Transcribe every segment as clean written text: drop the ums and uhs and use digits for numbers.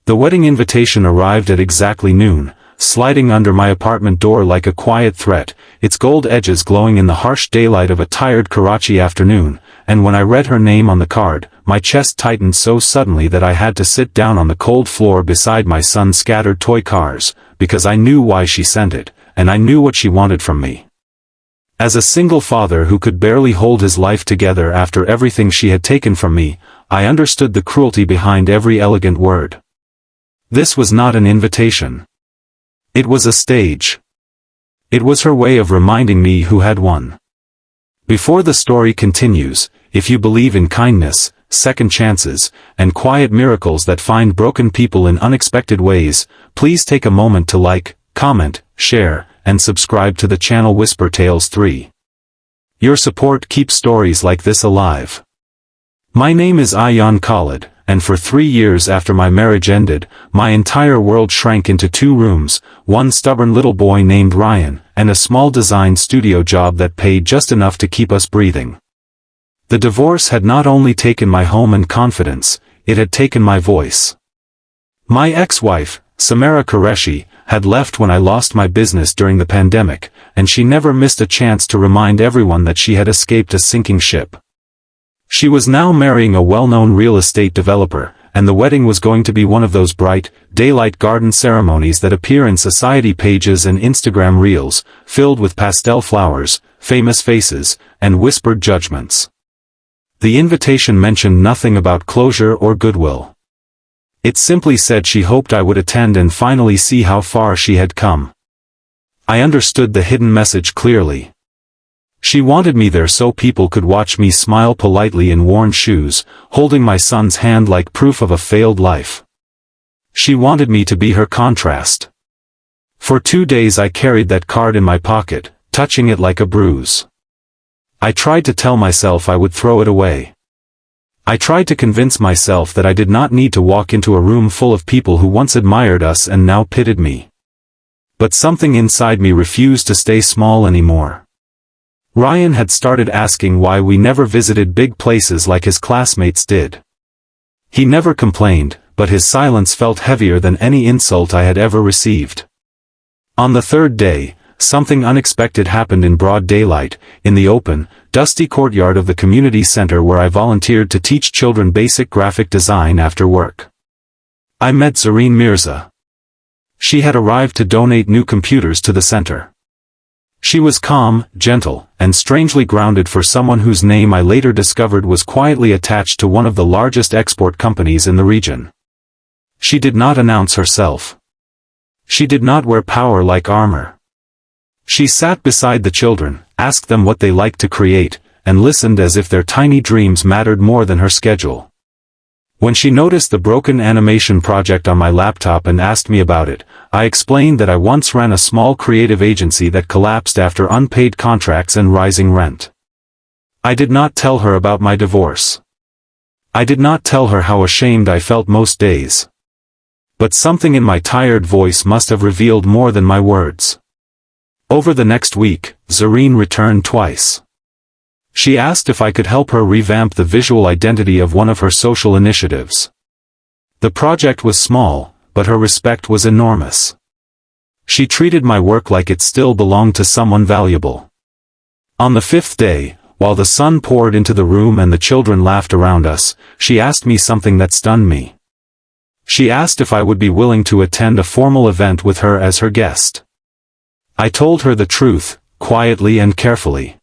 The wedding invitation arrived at exactly noon, sliding under my apartment door like a quiet threat, its gold edges glowing in the harsh daylight of a tired Karachi afternoon, and when I read her name on the card, my chest tightened so suddenly that I had to sit down on the cold floor beside my son's scattered toy cars, because I knew why she sent it, and I knew what she wanted from me. As a single father who could barely hold his life together after everything she had taken from me, I understood the cruelty behind every elegant word. This was not an invitation. It was a stage. It was her way of reminding me who had won. Before the story continues, if you believe in kindness, second chances, and quiet miracles that find broken people in unexpected ways, please take a moment to like, comment, share, and subscribe to the channel Whisper Tales 3. Your support keeps stories like this alive. My name is Ayaan Khalid, and for 3 years after my marriage ended, my entire world shrank into 2 rooms, one stubborn little boy named Ryan, and a small design studio job that paid just enough to keep us breathing. The divorce had not only taken my home and confidence, it had taken my voice. My ex-wife, Samara Qureshi, had left when I lost my business during the pandemic, and she never missed a chance to remind everyone that she had escaped a sinking ship. She was now marrying a well-known real estate developer, and the wedding was going to be one of those bright, daylight garden ceremonies that appear in society pages and Instagram reels, filled with pastel flowers, famous faces, and whispered judgments. The invitation mentioned nothing about closure or goodwill. It simply said she hoped I would attend and finally see how far she had come. I understood the hidden message clearly. She wanted me there so people could watch me smile politely in worn shoes, holding my son's hand like proof of a failed life. She wanted me to be her contrast. For 2 days I carried that card in my pocket, touching it like a bruise. I tried to tell myself I would throw it away. I tried to convince myself that I did not need to walk into a room full of people who once admired us and now pitied me. But something inside me refused to stay small anymore. Ryan had started asking why we never visited big places like his classmates did. He never complained, but his silence felt heavier than any insult I had ever received. On the 3rd day, something unexpected happened in broad daylight, in the open, dusty courtyard of the community center where I volunteered to teach children basic graphic design after work. I met Zareen Mirza. She had arrived to donate new computers to the center. She was calm, gentle, and strangely grounded for someone whose name I later discovered was quietly attached to one of the largest export companies in the region. She did not announce herself. She did not wear power like armor. She sat beside the children, asked them what they liked to create, and listened as if their tiny dreams mattered more than her schedule. When she noticed the broken animation project on my laptop and asked me about it, I explained that I once ran a small creative agency that collapsed after unpaid contracts and rising rent. I did not tell her about my divorce. I did not tell her how ashamed I felt most days. But something in my tired voice must have revealed more than my words. Over the next week, Zareen returned twice. She asked if I could help her revamp the visual identity of one of her social initiatives. The project was small, but her respect was enormous. She treated my work like it still belonged to someone valuable. On the 5th day, while the sun poured into the room and the children laughed around us, she asked me something that stunned me. She asked if I would be willing to attend a formal event with her as her guest. I told her the truth, quietly and carefully.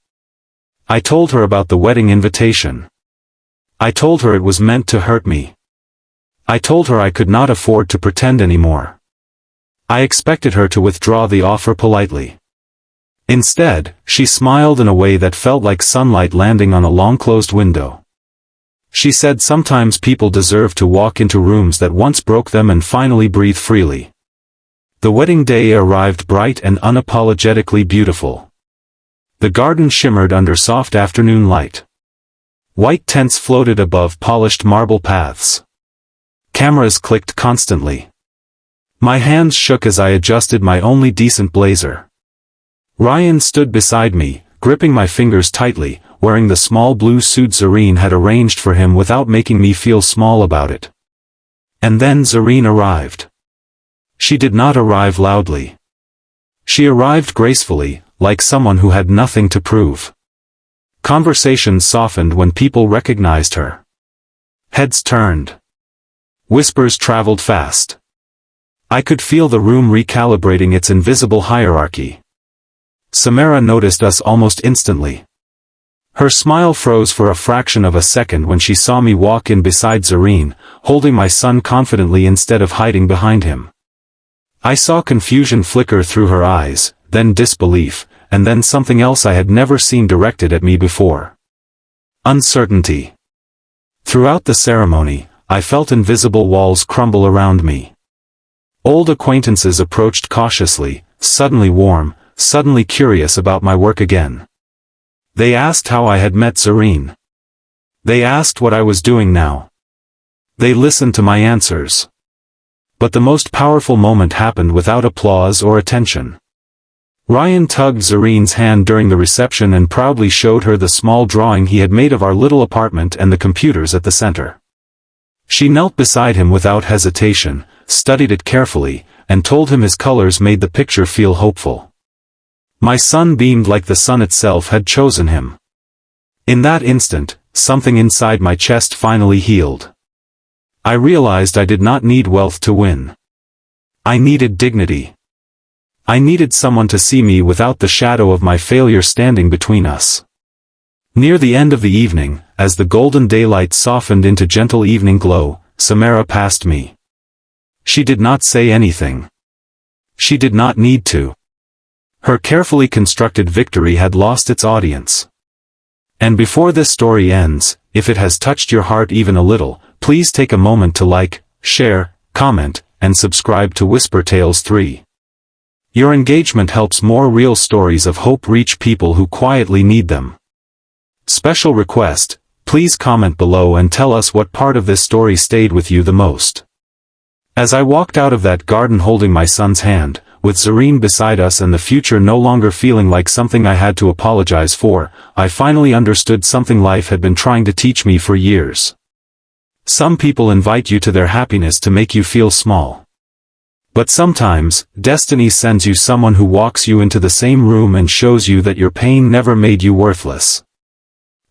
I told her about the wedding invitation. I told her it was meant to hurt me. I told her I could not afford to pretend anymore. I expected her to withdraw the offer politely. Instead, she smiled in a way that felt like sunlight landing on a long-closed window. She said sometimes people deserve to walk into rooms that once broke them and finally breathe freely. The wedding day arrived bright and unapologetically beautiful. The garden shimmered under soft afternoon light. White tents floated above polished marble paths. Cameras clicked constantly. My hands shook as I adjusted my only decent blazer. Ryan stood beside me, gripping my fingers tightly, wearing the small blue suit Zareen had arranged for him without making me feel small about it. And then Zareen arrived. She did not arrive loudly. She arrived gracefully, like someone who had nothing to prove. Conversations softened when people recognized her. Heads turned. Whispers traveled fast. I could feel the room recalibrating its invisible hierarchy. Samara noticed us almost instantly. Her smile froze for a fraction of a second when she saw me walk in beside Zareen, holding my son confidently instead of hiding behind him. I saw confusion flicker through her eyes, then disbelief, and then something else I had never seen directed at me before. Uncertainty. Throughout the ceremony, I felt invisible walls crumble around me. Old acquaintances approached cautiously, suddenly warm, suddenly curious about my work again. They asked how I had met Zareen. They asked what I was doing now. They listened to my answers. But the most powerful moment happened without applause or attention. Ryan tugged Zareen's hand during the reception and proudly showed her the small drawing he had made of our little apartment and the computers at the center. She knelt beside him without hesitation, studied it carefully, and told him his colors made the picture feel hopeful. My son beamed like the sun itself had chosen him. In that instant, something inside my chest finally healed. I realized I did not need wealth to win. I needed dignity. I needed someone to see me without the shadow of my failure standing between us. Near the end of the evening, as the golden daylight softened into gentle evening glow, Samara passed me. She did not say anything. She did not need to. Her carefully constructed victory had lost its audience. And before this story ends, if it has touched your heart even a little, please take a moment to like, share, comment, and subscribe to Whisper Tales 3. Your engagement helps more real stories of hope reach people who quietly need them. Special request, please comment below and tell us what part of this story stayed with you the most. As I walked out of that garden holding my son's hand, with Zareen beside us and the future no longer feeling like something I had to apologize for, I finally understood something life had been trying to teach me for years. Some people invite you to their happiness to make you feel small. But sometimes, destiny sends you someone who walks you into the same room and shows you that your pain never made you worthless.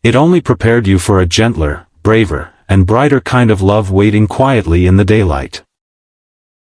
It only prepared you for a gentler, braver, and brighter kind of love waiting quietly in the daylight.